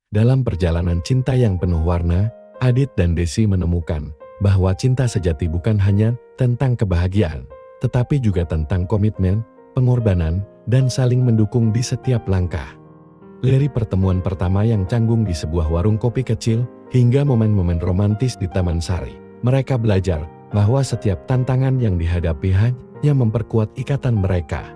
Dalam perjalanan cinta yang penuh warna, Adit dan Desi menemukan bahwa cinta sejati bukan hanya tentang kebahagiaan, tetapi juga tentang komitmen, pengorbanan, dan saling mendukung di setiap langkah. Dari pertemuan pertama yang canggung di sebuah warung kopi kecil, hingga momen-momen romantis di Taman Sari, mereka belajar bahwa setiap tantangan yang dihadapi hanya memperkuat ikatan mereka.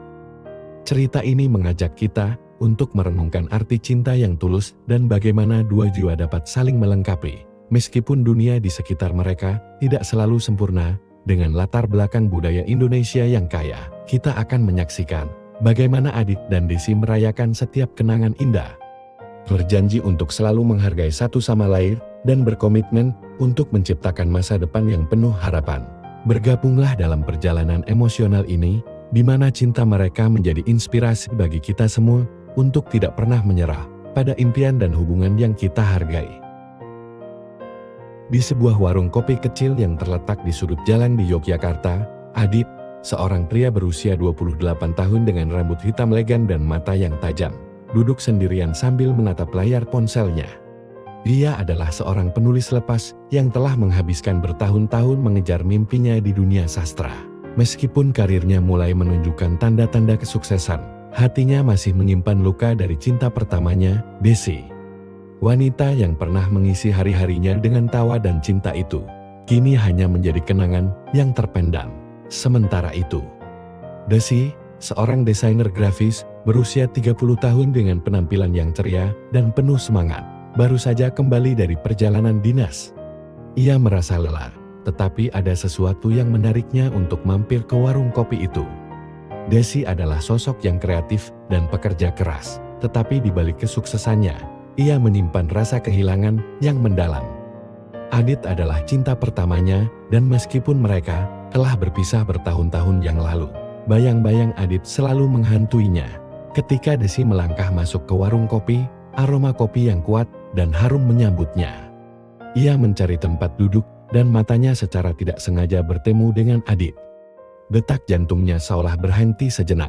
Cerita ini mengajak kita untuk merenungkan arti cinta yang tulus dan bagaimana dua jiwa dapat saling melengkapi. Meskipun dunia di sekitar mereka tidak selalu sempurna, dengan latar belakang budaya Indonesia yang kaya, kita akan menyaksikan bagaimana Adit dan Desi merayakan setiap kenangan indah. Berjanji untuk selalu menghargai satu sama lain dan berkomitmen untuk menciptakan masa depan yang penuh harapan. Bergabunglah dalam perjalanan emosional ini, di mana cinta mereka menjadi inspirasi bagi kita semua untuk tidak pernah menyerah pada impian dan hubungan yang kita hargai. Di sebuah warung kopi kecil yang terletak di sudut jalan di Yogyakarta, Adit, seorang pria berusia 28 tahun dengan rambut hitam legan dan mata yang tajam, duduk sendirian sambil menatap layar ponselnya. Dia adalah seorang penulis lepas yang telah menghabiskan bertahun-tahun mengejar mimpinya di dunia sastra. Meskipun karirnya mulai menunjukkan tanda-tanda kesuksesan, hatinya masih menyimpan luka dari cinta pertamanya, Desi. Wanita yang pernah mengisi hari-harinya dengan tawa dan cinta itu, kini hanya menjadi kenangan yang terpendam. Sementara itu, Desi, seorang desainer grafis, berusia 30 tahun dengan penampilan yang ceria dan penuh semangat, baru saja kembali dari perjalanan dinas. Ia merasa lelah, tetapi ada sesuatu yang menariknya untuk mampir ke warung kopi itu. Desi adalah sosok yang kreatif dan pekerja keras, tetapi di balik kesuksesannya, ia menyimpan rasa kehilangan yang mendalam. Adit adalah cinta pertamanya, dan meskipun mereka telah berpisah bertahun-tahun yang lalu, bayang-bayang Adit selalu menghantuinya. Ketika Desi melangkah masuk ke warung kopi, aroma kopi yang kuat dan harum menyambutnya. Ia mencari tempat duduk, dan matanya secara tidak sengaja bertemu dengan Adit. Detak jantungnya seolah berhenti sejenak.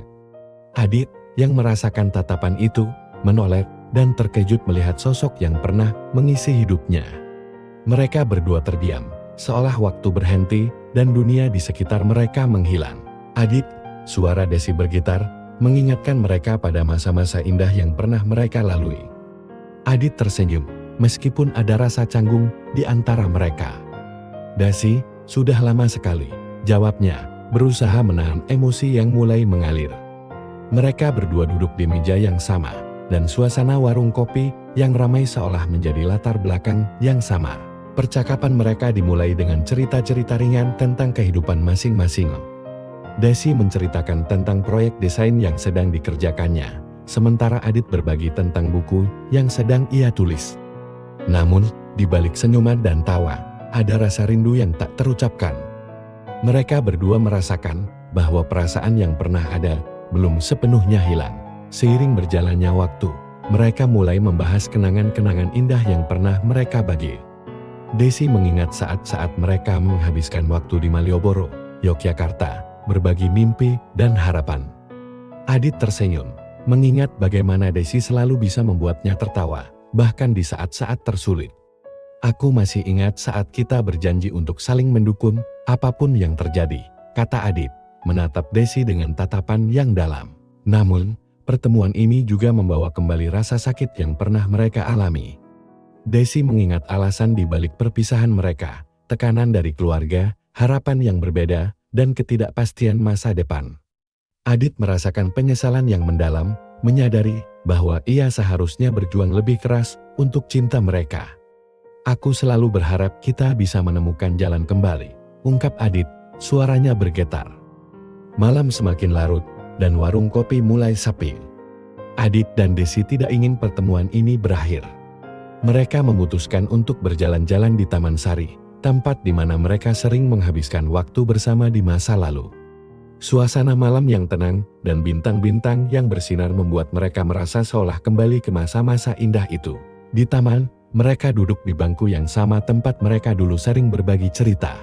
Adit, yang merasakan tatapan itu, menoleh dan terkejut melihat sosok yang pernah mengisi hidupnya. Mereka berdua terdiam, seolah waktu berhenti dan dunia di sekitar mereka menghilang. Adit, suara Desi bergetar, mengingatkan mereka pada masa-masa indah yang pernah mereka lalui. Adit tersenyum, meskipun ada rasa canggung di antara mereka. Desi, sudah lama sekali, jawabnya, berusaha menahan emosi yang mulai mengalir. Mereka berdua duduk di meja yang sama, dan suasana warung kopi yang ramai seolah menjadi latar belakang yang sama. Percakapan mereka dimulai dengan cerita-cerita ringan tentang kehidupan masing-masing. Desi menceritakan tentang proyek desain yang sedang dikerjakannya, sementara Adit berbagi tentang buku yang sedang ia tulis. Namun, di balik senyuman dan tawa, ada rasa rindu yang tak terucapkan. Mereka berdua merasakan bahwa perasaan yang pernah ada belum sepenuhnya hilang. Seiring berjalannya waktu, mereka mulai membahas kenangan-kenangan indah yang pernah mereka bagi. Desi mengingat saat-saat mereka menghabiskan waktu di Malioboro, Yogyakarta, berbagi mimpi dan harapan. Adit tersenyum, mengingat bagaimana Desi selalu bisa membuatnya tertawa, bahkan di saat-saat tersulit. Aku masih ingat saat kita berjanji untuk saling mendukung, apapun yang terjadi, kata Adit, menatap Desi dengan tatapan yang dalam. Namun, pertemuan ini juga membawa kembali rasa sakit yang pernah mereka alami. Desi mengingat alasan di balik perpisahan mereka, tekanan dari keluarga, harapan yang berbeda, dan ketidakpastian masa depan. Adit merasakan penyesalan yang mendalam, menyadari bahwa ia seharusnya berjuang lebih keras untuk cinta mereka. Aku selalu berharap kita bisa menemukan jalan kembali, ungkap Adit, suaranya bergetar. Malam semakin larut, dan warung kopi mulai sepi. Adit dan Desi tidak ingin pertemuan ini berakhir. Mereka memutuskan untuk berjalan-jalan di Taman Sari, tempat di mana mereka sering menghabiskan waktu bersama di masa lalu. Suasana malam yang tenang dan bintang-bintang yang bersinar membuat mereka merasa seolah kembali ke masa-masa indah itu. Di taman, mereka duduk di bangku yang sama tempat mereka dulu sering berbagi cerita.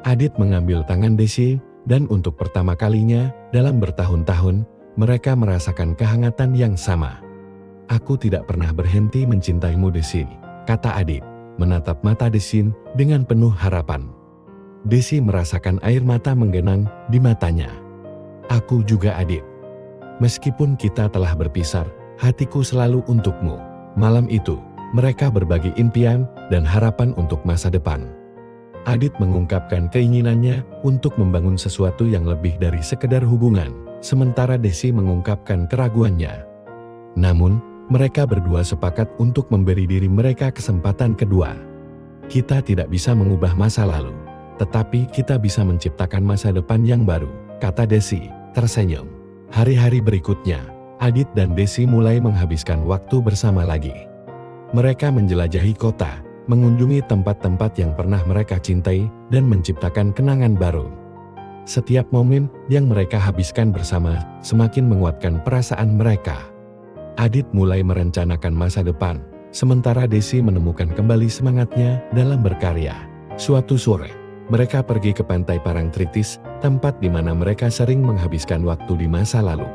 Adit mengambil tangan Desi, dan untuk pertama kalinya dalam bertahun-tahun, mereka merasakan kehangatan yang sama. Aku tidak pernah berhenti mencintaimu Desi, kata Adit, menatap mata Desi dengan penuh harapan. Desi merasakan air mata menggenang di matanya. Aku juga Adit. Meskipun kita telah berpisah, hatiku selalu untukmu. Malam itu, mereka berbagi impian dan harapan untuk masa depan. Adit mengungkapkan keinginannya untuk membangun sesuatu yang lebih dari sekedar hubungan, sementara Desi mengungkapkan keraguannya. Namun, mereka berdua sepakat untuk memberi diri mereka kesempatan kedua. Kita tidak bisa mengubah masa lalu, tetapi kita bisa menciptakan masa depan yang baru, kata Desi, tersenyum. Hari-hari berikutnya, Adit dan Desi mulai menghabiskan waktu bersama lagi. Mereka menjelajahi kota, mengunjungi tempat-tempat yang pernah mereka cintai, dan menciptakan kenangan baru. Setiap momen yang mereka habiskan bersama semakin menguatkan perasaan mereka. Adit mulai merencanakan masa depan, sementara Desi menemukan kembali semangatnya dalam berkarya. Suatu sore, mereka pergi ke pantai Parangtritis, tempat di mana mereka sering menghabiskan waktu di masa lalu.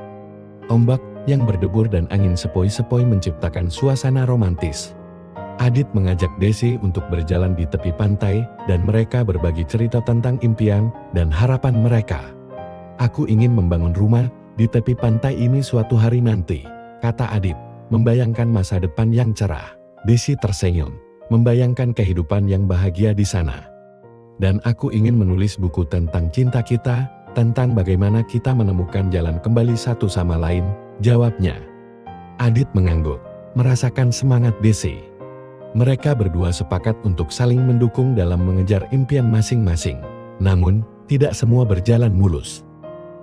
Ombak yang berdebur dan angin sepoi-sepoi menciptakan suasana romantis. Adit mengajak Desi untuk berjalan di tepi pantai, dan mereka berbagi cerita tentang impian dan harapan mereka. Aku ingin membangun rumah di tepi pantai ini suatu hari nanti, kata Adit, membayangkan masa depan yang cerah. Desi tersenyum, membayangkan kehidupan yang bahagia di sana. Dan aku ingin menulis buku tentang cinta kita, tentang bagaimana kita menemukan jalan kembali satu sama lain, jawabnya. Adit mengangguk, merasakan semangat Desi. Mereka berdua sepakat untuk saling mendukung dalam mengejar impian masing-masing. Namun, tidak semua berjalan mulus.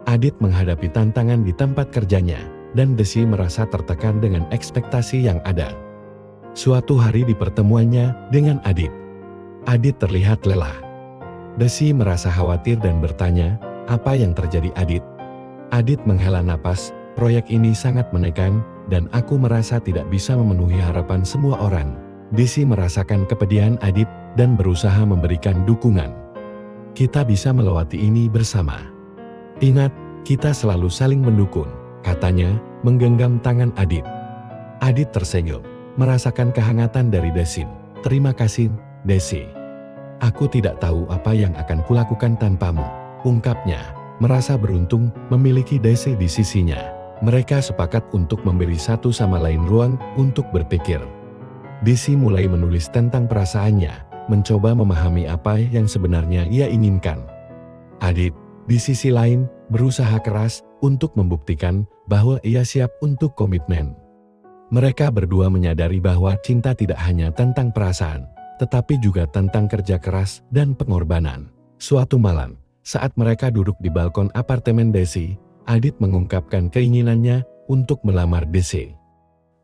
Adit menghadapi tantangan di tempat kerjanya, dan Desi merasa tertekan dengan ekspektasi yang ada. Suatu hari di pertemuannya dengan Adit, Adit terlihat lelah. Desi merasa khawatir dan bertanya, apa yang terjadi Adit? Adit menghela napas, proyek ini sangat menekan, dan aku merasa tidak bisa memenuhi harapan semua orang. Desi merasakan kepedihan Adit dan berusaha memberikan dukungan. Kita bisa melewati ini bersama. Ingat, kita selalu saling mendukung, katanya, menggenggam tangan Adit. Adit tersenyum, merasakan kehangatan dari Desi. Terima kasih, Desi. Aku tidak tahu apa yang akan kulakukan tanpamu, ungkapnya, merasa beruntung memiliki Desi di sisinya. Mereka sepakat untuk memberi satu sama lain ruang untuk berpikir. Desi mulai menulis tentang perasaannya, mencoba memahami apa yang sebenarnya ia inginkan. Adit, di sisi lain, berusaha keras untuk membuktikan bahwa ia siap untuk komitmen. Mereka berdua menyadari bahwa cinta tidak hanya tentang perasaan, tetapi juga tentang kerja keras dan pengorbanan. Suatu malam, saat mereka duduk di balkon apartemen Desi, Adit mengungkapkan keinginannya untuk melamar Desi.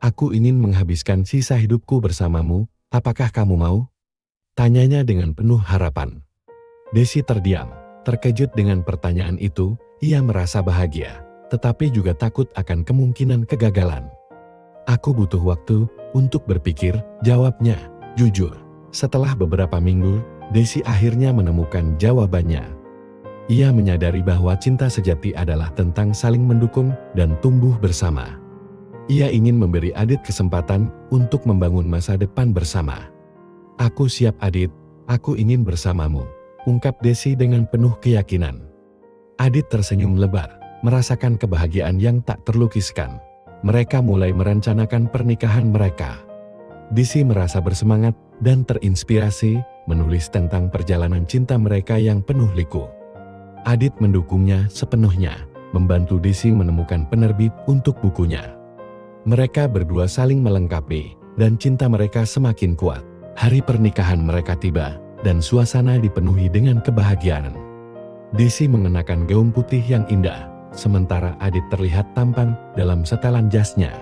Aku ingin menghabiskan sisa hidupku bersamamu, apakah kamu mau? Tanyanya dengan penuh harapan. Desi terdiam, terkejut dengan pertanyaan itu. Ia merasa bahagia, tetapi juga takut akan kemungkinan kegagalan. Aku butuh waktu untuk berpikir, jawabnya, jujur. Setelah beberapa minggu, Desi akhirnya menemukan jawabannya. Ia menyadari bahwa cinta sejati adalah tentang saling mendukung dan tumbuh bersama. Ia ingin memberi Adit kesempatan untuk membangun masa depan bersama. Aku siap Adit, aku ingin bersamamu, ungkap Desi dengan penuh keyakinan. Adit tersenyum lebar, merasakan kebahagiaan yang tak terlukiskan. Mereka mulai merencanakan pernikahan mereka. Desi merasa bersemangat dan terinspirasi menulis tentang perjalanan cinta mereka yang penuh liku. Adit mendukungnya sepenuhnya, membantu Desi menemukan penerbit untuk bukunya. Mereka berdua saling melengkapi, dan cinta mereka semakin kuat. Hari pernikahan mereka tiba, dan suasana dipenuhi dengan kebahagiaan. Desi mengenakan gaun putih yang indah, sementara Adit terlihat tampan dalam setelan jasnya.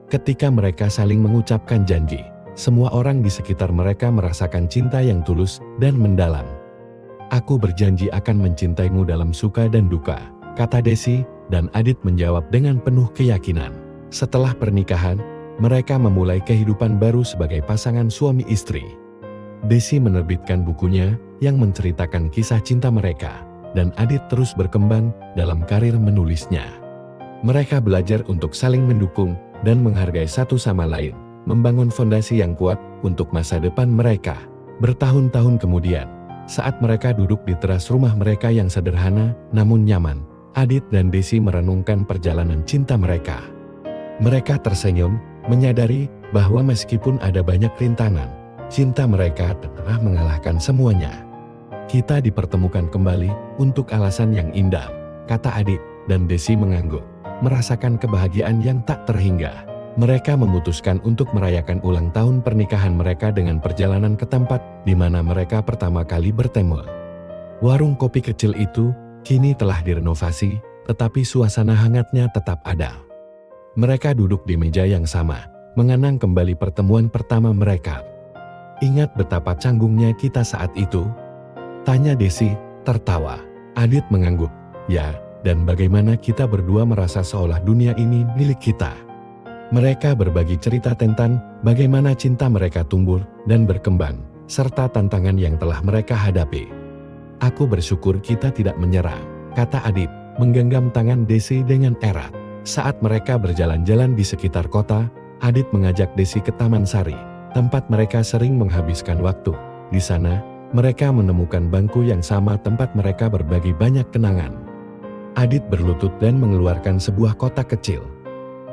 Ketika mereka saling mengucapkan janji, semua orang di sekitar mereka merasakan cinta yang tulus dan mendalam. Aku berjanji akan mencintaimu dalam suka dan duka, kata Desi, dan Adit menjawab dengan penuh keyakinan. Setelah pernikahan, mereka memulai kehidupan baru sebagai pasangan suami istri. Desi menerbitkan bukunya yang menceritakan kisah cinta mereka, dan Adit terus berkembang dalam karir menulisnya. Mereka belajar untuk saling mendukung dan menghargai satu sama lain, membangun fondasi yang kuat untuk masa depan mereka. Bertahun-tahun kemudian, saat mereka duduk di teras rumah mereka yang sederhana namun nyaman, Adit dan Desi merenungkan perjalanan cinta mereka. Mereka tersenyum, menyadari bahwa meskipun ada banyak rintangan, cinta mereka telah mengalahkan semuanya. Kita dipertemukan kembali untuk alasan yang indah, kata Adit, dan Desi mengangguk, merasakan kebahagiaan yang tak terhingga. Mereka memutuskan untuk merayakan ulang tahun pernikahan mereka dengan perjalanan ke tempat di mana mereka pertama kali bertemu. Warung kopi kecil itu kini telah direnovasi, tetapi suasana hangatnya tetap ada. Mereka duduk di meja yang sama, mengenang kembali pertemuan pertama mereka. Ingat betapa canggungnya kita saat itu? Tanya Desi, tertawa. Adit mengangguk. Ya, dan bagaimana kita berdua merasa seolah dunia ini milik kita. Mereka berbagi cerita tentang bagaimana cinta mereka tumbuh dan berkembang, serta tantangan yang telah mereka hadapi. Aku bersyukur kita tidak menyerah, kata Adit, menggenggam tangan Desi dengan erat. Saat mereka berjalan-jalan di sekitar kota, Adit mengajak Desi ke Taman Sari, tempat mereka sering menghabiskan waktu. Di sana, mereka menemukan bangku yang sama tempat mereka berbagi banyak kenangan. Adit berlutut dan mengeluarkan sebuah kotak kecil.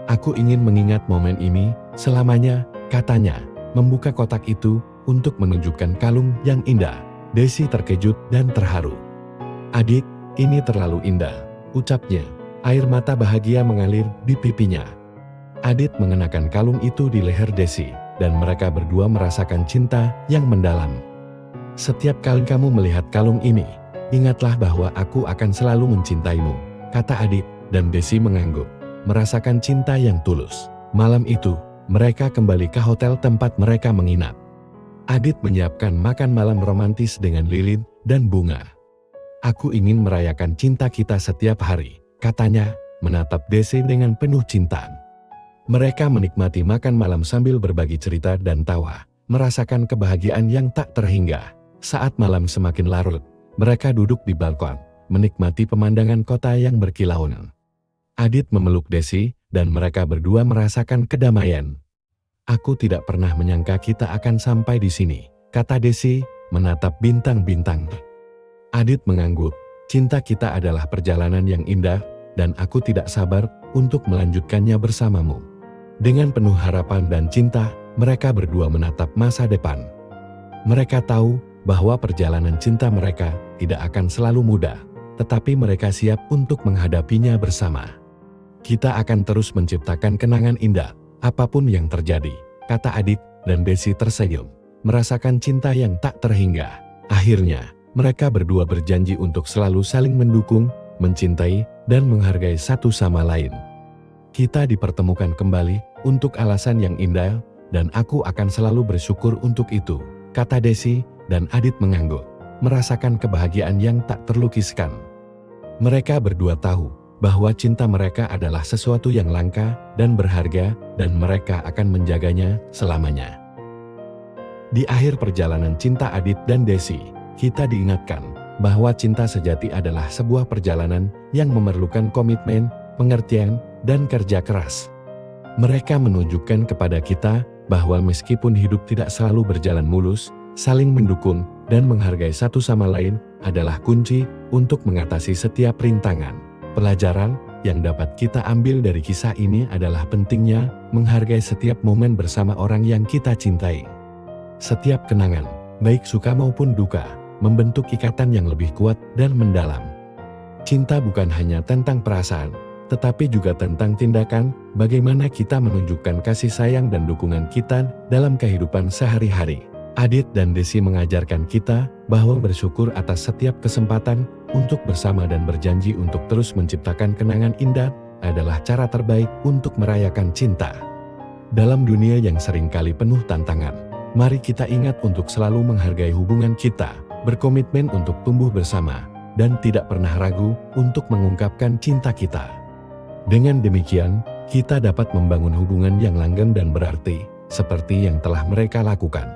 Aku ingin mengingat momen ini selamanya, katanya, membuka kotak itu untuk menunjukkan kalung yang indah. Desi terkejut dan terharu. Adit, ini terlalu indah, ucapnya. Air mata bahagia mengalir di pipinya. Adit mengenakan kalung itu di leher Desi, dan mereka berdua merasakan cinta yang mendalam. Setiap kali kamu melihat kalung ini, ingatlah bahwa aku akan selalu mencintaimu, kata Adit, dan Desi mengangguk, merasakan cinta yang tulus. Malam itu, mereka kembali ke hotel tempat mereka menginap. Adit menyiapkan makan malam romantis dengan lilin dan bunga. Aku ingin merayakan cinta kita setiap hari, katanya, menatap Desi dengan penuh cinta. Mereka menikmati makan malam sambil berbagi cerita dan tawa, merasakan kebahagiaan yang tak terhingga. Saat malam semakin larut, mereka duduk di balkon, menikmati pemandangan kota yang berkilauan. Adit memeluk Desi, dan mereka berdua merasakan kedamaian. Aku tidak pernah menyangka kita akan sampai di sini, kata Desi, menatap bintang-bintang. Adit mengangguk, cinta kita adalah perjalanan yang indah, dan aku tidak sabar untuk melanjutkannya bersamamu. Dengan penuh harapan dan cinta, mereka berdua menatap masa depan. Mereka tahu bahwa perjalanan cinta mereka tidak akan selalu mudah, tetapi mereka siap untuk menghadapinya bersama. Kita akan terus menciptakan kenangan indah, apapun yang terjadi, kata Adit, dan Desi tersenyum, merasakan cinta yang tak terhingga. Akhirnya, mereka berdua berjanji untuk selalu saling mendukung, mencintai, dan menghargai satu sama lain. Kita dipertemukan kembali untuk alasan yang indah, dan aku akan selalu bersyukur untuk itu, kata Desi, dan Adit mengangguk, merasakan kebahagiaan yang tak terlukiskan. Mereka berdua tahu bahwa cinta mereka adalah sesuatu yang langka dan berharga, dan mereka akan menjaganya selamanya. Di akhir perjalanan cinta Adit dan Desi, kita diingatkan bahwa cinta sejati adalah sebuah perjalanan yang memerlukan komitmen, pengertian, dan kerja keras. Mereka menunjukkan kepada kita bahwa meskipun hidup tidak selalu berjalan mulus, saling mendukung dan menghargai satu sama lain adalah kunci untuk mengatasi setiap rintangan. Pelajaran yang dapat kita ambil dari kisah ini adalah pentingnya menghargai setiap momen bersama orang yang kita cintai. Setiap kenangan, baik suka maupun duka, membentuk ikatan yang lebih kuat dan mendalam. Cinta bukan hanya tentang perasaan, tetapi juga tentang tindakan, bagaimana kita menunjukkan kasih sayang dan dukungan kita dalam kehidupan sehari-hari. Adit dan Desi mengajarkan kita bahwa bersyukur atas setiap kesempatan untuk bersama dan berjanji untuk terus menciptakan kenangan indah adalah cara terbaik untuk merayakan cinta. Dalam dunia yang seringkali penuh tantangan, mari kita ingat untuk selalu menghargai hubungan kita, berkomitmen untuk tumbuh bersama, dan tidak pernah ragu untuk mengungkapkan cinta kita. Dengan demikian, kita dapat membangun hubungan yang langgeng dan berarti, seperti yang telah mereka lakukan.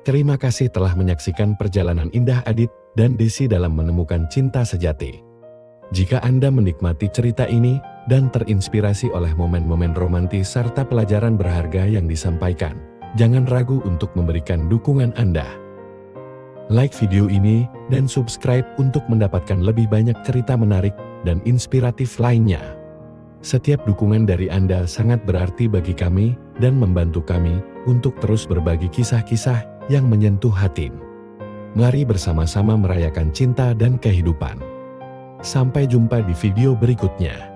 Terima kasih telah menyaksikan perjalanan indah Adit dan Desi dalam menemukan cinta sejati. Jika Anda menikmati cerita ini dan terinspirasi oleh momen-momen romantis serta pelajaran berharga yang disampaikan, jangan ragu untuk memberikan dukungan Anda. Like video ini dan subscribe untuk mendapatkan lebih banyak cerita menarik dan inspiratif lainnya. Setiap dukungan dari Anda sangat berarti bagi kami dan membantu kami untuk terus berbagi kisah-kisah yang menyentuh hati. Mari bersama-sama merayakan cinta dan kehidupan. Sampai jumpa di video berikutnya.